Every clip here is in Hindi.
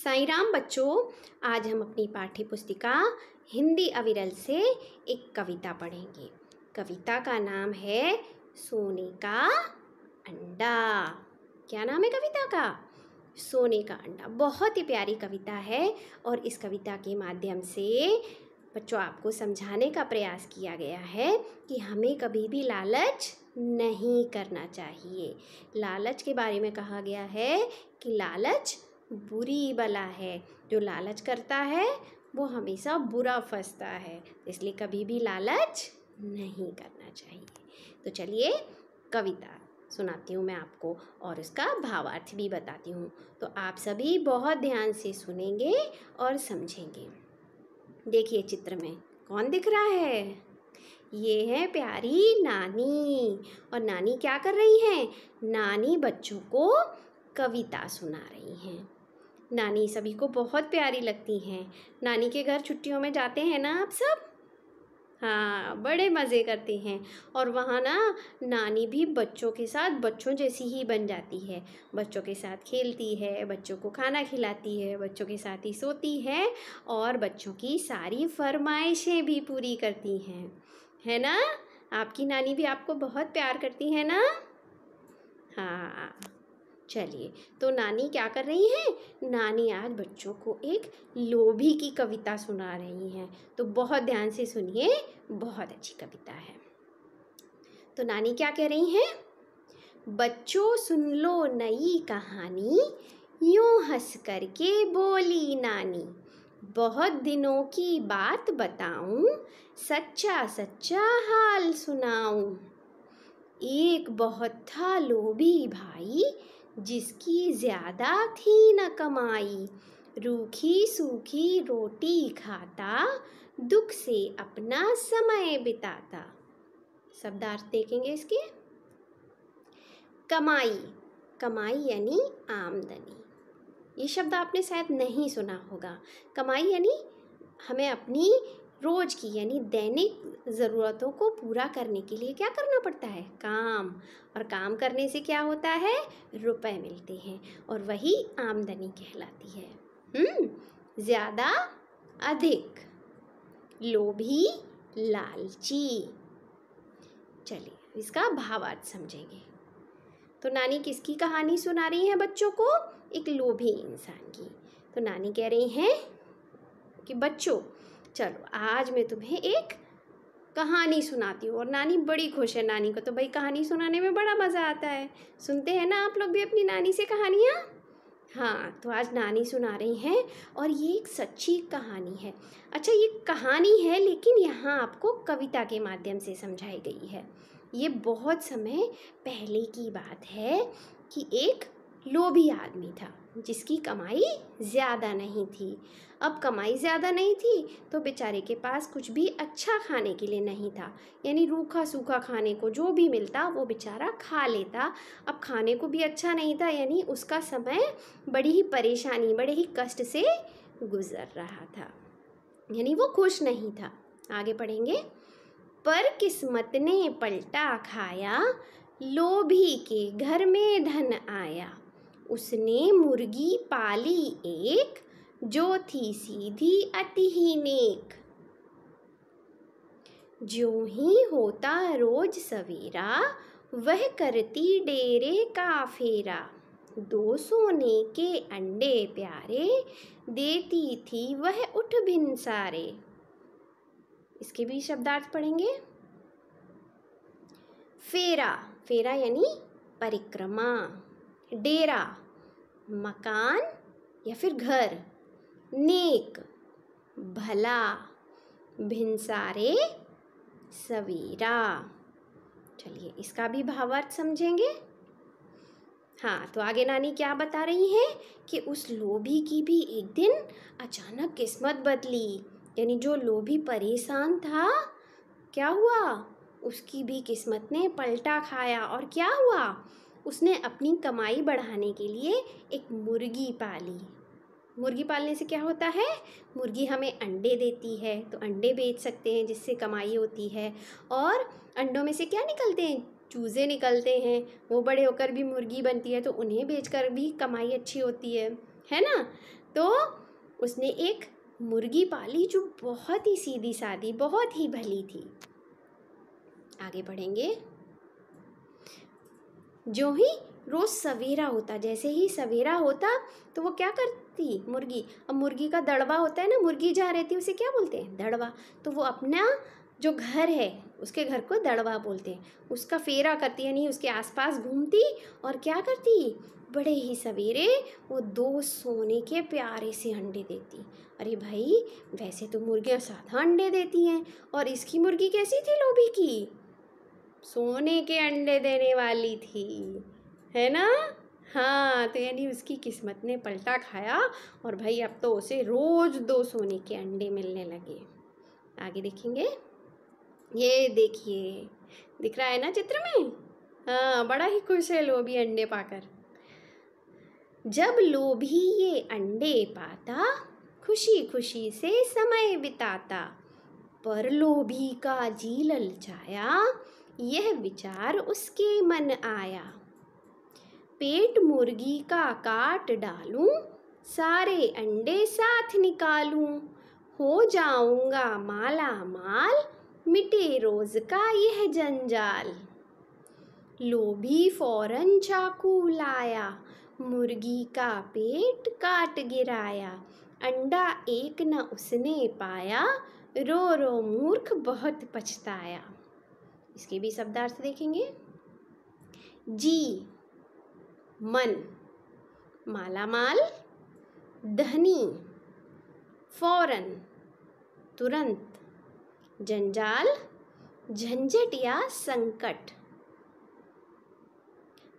साईं राम बच्चों, आज हम अपनी पाठ्य पुस्तिका हिंदी अविरल से एक कविता पढ़ेंगे। कविता का नाम है सोने का अंडा। क्या नाम है कविता का? सोने का अंडा। बहुत ही प्यारी कविता है और इस कविता के माध्यम से बच्चों आपको समझाने का प्रयास किया गया है कि हमें कभी भी लालच नहीं करना चाहिए। लालच के बारे में कहा गया है कि लालच बुरी बला है। जो लालच करता है वो हमेशा बुरा फंसता है, इसलिए कभी भी लालच नहीं करना चाहिए। तो चलिए कविता सुनाती हूँ मैं आपको और उसका भावार्थ भी बताती हूँ। तो आप सभी बहुत ध्यान से सुनेंगे और समझेंगे। देखिए चित्र में कौन दिख रहा है? ये है प्यारी नानी। और नानी क्या कर रही हैं? नानी बच्चों को कविता सुना रही हैं। नानी सभी को बहुत प्यारी लगती हैं। नानी के घर छुट्टियों में जाते हैं ना आप सब? हाँ, बड़े मज़े करते हैं। और वहाँ ना नानी भी बच्चों के साथ बच्चों जैसी ही बन जाती है। बच्चों के साथ खेलती है, बच्चों को खाना खिलाती है, बच्चों के साथ ही सोती है और बच्चों की सारी फरमाइशें भी पूरी करती हैं, है ना? आपकी नानी भी आपको बहुत प्यार करती है ना? हाँ, चलिए तो नानी क्या कर रही हैं? नानी आज बच्चों को एक लोभी की कविता सुना रही हैं। तो बहुत ध्यान से सुनिए, बहुत अच्छी कविता है। तो नानी क्या कह रही हैं? बच्चों सुन लो नई कहानी, यूं हंस करके बोली नानी। बहुत दिनों की बात बताऊं, सच्चा सच्चा हाल सुनाऊं। एक बहुत था लोभी भाई, जिसकी ज़्यादा थी न कमाई। रूखी सूखी रोटी खाता, दुख से अपना समय बिताता। शब्दार्थ देखेंगे इसके। कमाई, कमाई यानी आमदनी। ये शब्द आपने शायद नहीं सुना होगा। कमाई यानी हमें अपनी रोज़ की यानी दैनिक ज़रूरतों को पूरा करने के लिए क्या करना पड़ता है? काम। और काम करने से क्या होता है? रुपए मिलते हैं और वही आमदनी कहलाती है। ज़्यादा, अधिक, लोभी, लालची। चलिए इसका भावार्थ समझेंगे। तो नानी किसकी कहानी सुना रही है बच्चों को? एक लोभी इंसान की। तो नानी कह रही हैं कि बच्चों चलो आज मैं तुम्हें एक कहानी सुनाती हूँ। और नानी बड़ी खुश है। नानी को तो भाई कहानी सुनाने में बड़ा मज़ा आता है। सुनते हैं ना आप लोग भी अपनी नानी से कहानियाँ? हाँ, तो आज नानी सुना रही हैं और ये एक सच्ची कहानी है। अच्छा, ये कहानी है लेकिन यहाँ आपको कविता के माध्यम से समझाई गई है। ये बहुत समय पहले की बात है कि एक लोभी आदमी था जिसकी कमाई ज़्यादा नहीं थी। अब कमाई ज़्यादा नहीं थी तो बेचारे के पास कुछ भी अच्छा खाने के लिए नहीं था, यानी रूखा सूखा खाने को जो भी मिलता वो बेचारा खा लेता। अब खाने को भी अच्छा नहीं था, यानी उसका समय बड़ी ही परेशानी, बड़े ही कष्ट से गुजर रहा था, यानी वो खुश नहीं था। आगे पढ़ेंगे। पर किस्मत ने पलटा खाया, लोभी के घर में धन आया। उसने मुर्गी पाली एक, जो थी सीधी अति ही नेक। ज्यों ही होता रोज सवेरा, वह करती डेरे का फेरा। 2 सोने के अंडे प्यारे, देती थी वह उठ भिनसारे। इसके भी शब्दार्थ पढ़ेंगे। फेरा, फेरा यानी परिक्रमा। डेरा, मकान या फिर घर। नेक, भला। भिनसारे, सवेरा। चलिए इसका भी भावार्थ समझेंगे। हाँ, तो आगे नानी क्या बता रही हैं कि उस लोभी की भी एक दिन अचानक किस्मत बदली, यानी जो लोभी परेशान था, क्या हुआ? उसकी भी किस्मत ने पलटा खाया। और क्या हुआ? उसने अपनी कमाई बढ़ाने के लिए एक मुर्गी पाली। मुर्गी पालने से क्या होता है? मुर्गी हमें अंडे देती है तो अंडे बेच सकते हैं जिससे कमाई होती है। और अंडों में से क्या निकलते हैं? चूज़े निकलते हैं। वो बड़े होकर भी मुर्गी बनती है तो उन्हें बेचकर भी कमाई अच्छी होती है ना? तो उसने एक मुर्गी पाली जो बहुत ही सीधी सादी, बहुत ही भली थी। आगे बढ़ेंगे। जो ही रोज सवेरा होता, जैसे ही सवेरा होता तो वो क्या करती मुर्गी, अब मुर्गी का दड़वा होता है ना, मुर्गी जहाँ रहती है उसे क्या बोलते हैं, दड़वा। तो वो अपना जो घर है उसके घर को दड़वा बोलते हैं, उसका फेरा करती, यानी उसके आसपास घूमती और क्या करती, बड़े ही सवेरे वो 2 सोने के प्यारे से अंडे देती। अरे भाई, वैसे तो मुर्गियाँ साधा अंडे देती हैं, और इसकी मुर्गी कैसी थी, लोभी की, सोने के अंडे देने वाली थी, है ना। हाँ, तो यानी उसकी किस्मत ने पलटा खाया, और भाई अब तो उसे रोज 2 सोने के अंडे मिलने लगे। आगे देखेंगे। ये देखिए, दिख रहा है ना चित्र में। हाँ, बड़ा ही खुश है लोभी अंडे पाकर। जब लोभी ये अंडे पाता, खुशी खुशी से समय बिताता, पर लोभी का जी ललचाया, यह विचार उसके मन आया, पेट मुर्गी का काट डालूं, सारे अंडे साथ निकालूं, हो जाऊंगा माला माल, मिटे रोज का यह जंजाल। लोभी फौरन चाकू लाया, मुर्गी का पेट काट गिराया, अंडा एक न उसने पाया, रो रो मूर्ख बहुत पछताया। इसके भी शब्दार्थ देखेंगे। जी मन, मालामाल, धनी, फौरन तुरंत, जंजाल झंझट या संकट।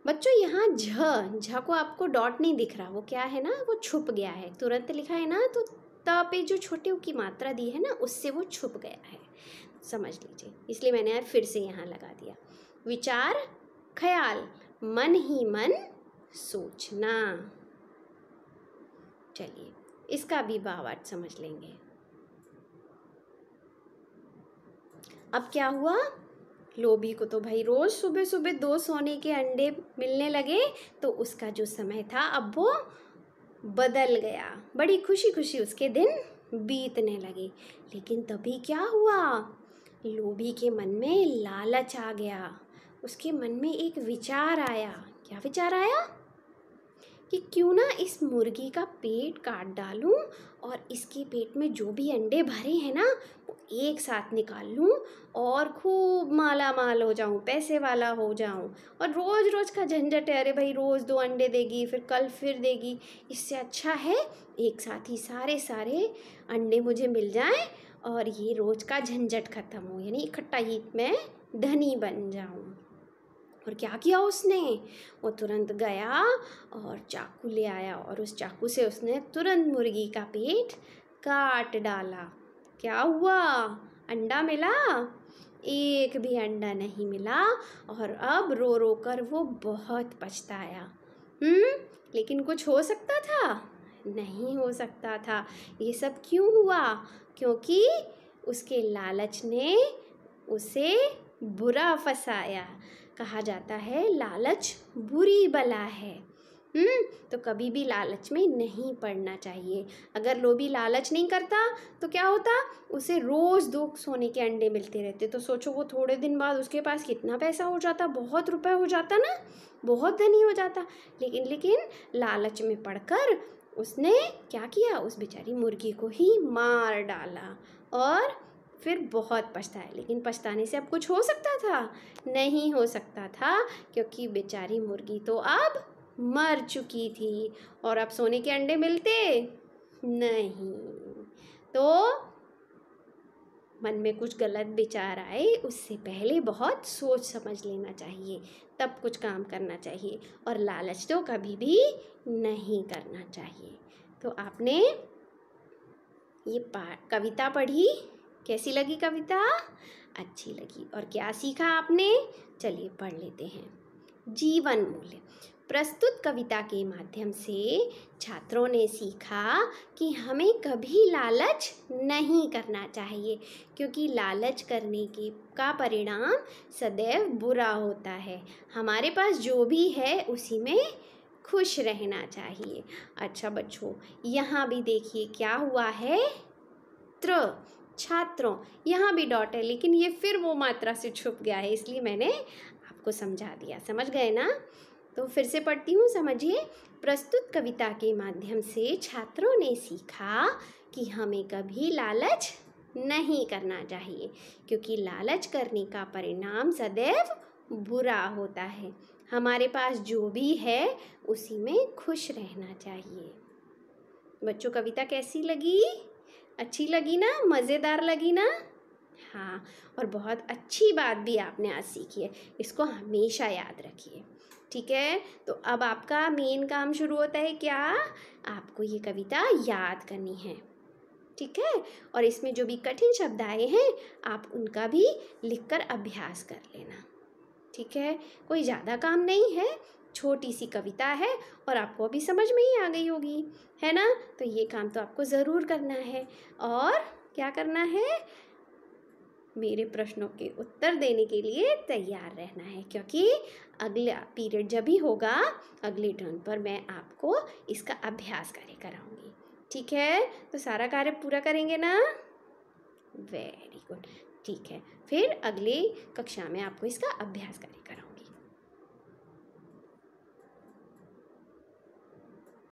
बच्चों यहाँ झ को आपको डॉट नहीं दिख रहा, वो क्या है ना, वो छुप गया है। तुरंत लिखा है ना, तो त पे जो छोटे की मात्रा दी है ना, उससे वो छुप गया है, समझ लीजिए, इसलिए मैंने यार फिर से यहाँ लगा दिया। विचार ख्याल, मन ही मन सोचना। चलिए इसका भी भावार्थ समझ लेंगे। अब क्या हुआ, लोभी को तो भाई रोज सुबह सुबह 2 सोने के अंडे मिलने लगे, तो उसका जो समय था अब वो बदल गया, बड़ी खुशी खुशी उसके दिन बीतने लगे। लेकिन तभी क्या हुआ, लोभी के मन में लालच आ गया, उसके मन में एक विचार आया। क्या विचार आया कि क्यों ना इस मुर्गी का पेट काट डालूं और इसके पेट में जो भी अंडे भरे हैं ना वो एक साथ निकाल लूं और खूब माला माल हो जाऊं, पैसे वाला हो जाऊं। और रोज़ रोज़ का झंझट है, अरे भाई रोज़ 2 अंडे देगी, फिर कल फिर देगी, इससे अच्छा है एक साथ ही सारे सारे अंडे मुझे मिल जाएं और ये रोज़ का झंझट ख़त्म हो, यानी इकट्ठा ही मैं धनी बन जाऊं। और क्या किया उसने, वो तुरंत गया और चाकू ले आया और उस चाकू से उसने तुरंत मुर्गी का पेट काट डाला। क्या हुआ, अंडा मिला, एक भी अंडा नहीं मिला, और अब रो रो कर वो बहुत पछताया। लेकिन कुछ हो सकता था, नहीं हो सकता था। ये सब क्यों हुआ, क्योंकि उसके लालच ने उसे बुरा फंसाया। कहा जाता है लालच बुरी बला है। तो कभी भी लालच में नहीं पड़ना चाहिए। अगर लोभी लालच नहीं करता तो क्या होता, उसे रोज़ 2 सोने के अंडे मिलते रहते, तो सोचो वो थोड़े दिन बाद उसके पास कितना पैसा हो जाता, बहुत रुपए हो जाता ना, बहुत धनी हो जाता। लेकिन लालच में पड़कर उसने क्या किया, उस बेचारी मुर्गी को ही मार डाला और फिर बहुत पछताया। लेकिन पछताने से अब कुछ हो सकता था, नहीं हो सकता था, क्योंकि बेचारी मुर्गी तो अब मर चुकी थी और अब सोने के अंडे मिलते नहीं। तो मन में कुछ गलत विचार आए उससे पहले बहुत सोच समझ लेना चाहिए, तब कुछ काम करना चाहिए, और लालच तो कभी भी नहीं करना चाहिए। तो आपने ये कविता पढ़ी, कैसी लगी कविता, अच्छी लगी, और क्या सीखा आपने, चलिए पढ़ लेते हैं। जीवन मूल्य। प्रस्तुत कविता के माध्यम से छात्रों ने सीखा कि हमें कभी लालच नहीं करना चाहिए, क्योंकि लालच करने का परिणाम सदैव बुरा होता है। हमारे पास जो भी है उसी में खुश रहना चाहिए। अच्छा बच्चों, यहाँ भी देखिए क्या हुआ है, त्र, छात्रों। यहाँ भी डॉट है, लेकिन ये फिर वो मात्रा से छुप गया है, इसलिए मैंने आपको समझा दिया। समझ गए ना? तो फिर से पढ़ती हूँ, समझिए। प्रस्तुत कविता के माध्यम से छात्रों ने सीखा कि हमें कभी लालच नहीं करना चाहिए, क्योंकि लालच करने का परिणाम सदैव बुरा होता है। हमारे पास जो भी है उसी में खुश रहना चाहिए। बच्चों, कविता कैसी लगी? अच्छी लगी ना? मज़ेदार लगी ना? हाँ, और बहुत अच्छी बात भी आपने आज सीखी है, इसको हमेशा याद रखिए। ठीक है, तो अब आपका मेन काम शुरू होता है। क्या? आपको ये कविता याद करनी है। ठीक है, और इसमें जो भी कठिन शब्द आए हैं आप उनका भी लिखकर अभ्यास कर लेना। ठीक है, कोई ज़्यादा काम नहीं है, छोटी सी कविता है और आपको अभी समझ में ही आ गई होगी, है ना? तो ये काम तो आपको ज़रूर करना है। और क्या करना है? मेरे प्रश्नों के उत्तर देने के लिए तैयार रहना है, क्योंकि अगला पीरियड जब भी होगा, अगले टर्न पर मैं आपको इसका अभ्यास कार्य कराऊंगी। ठीक है, तो सारा कार्य पूरा करेंगे ना? Very good. ठीक है, फिर अगली कक्षा में आपको इसका अभ्यास कार्य कराऊंगी।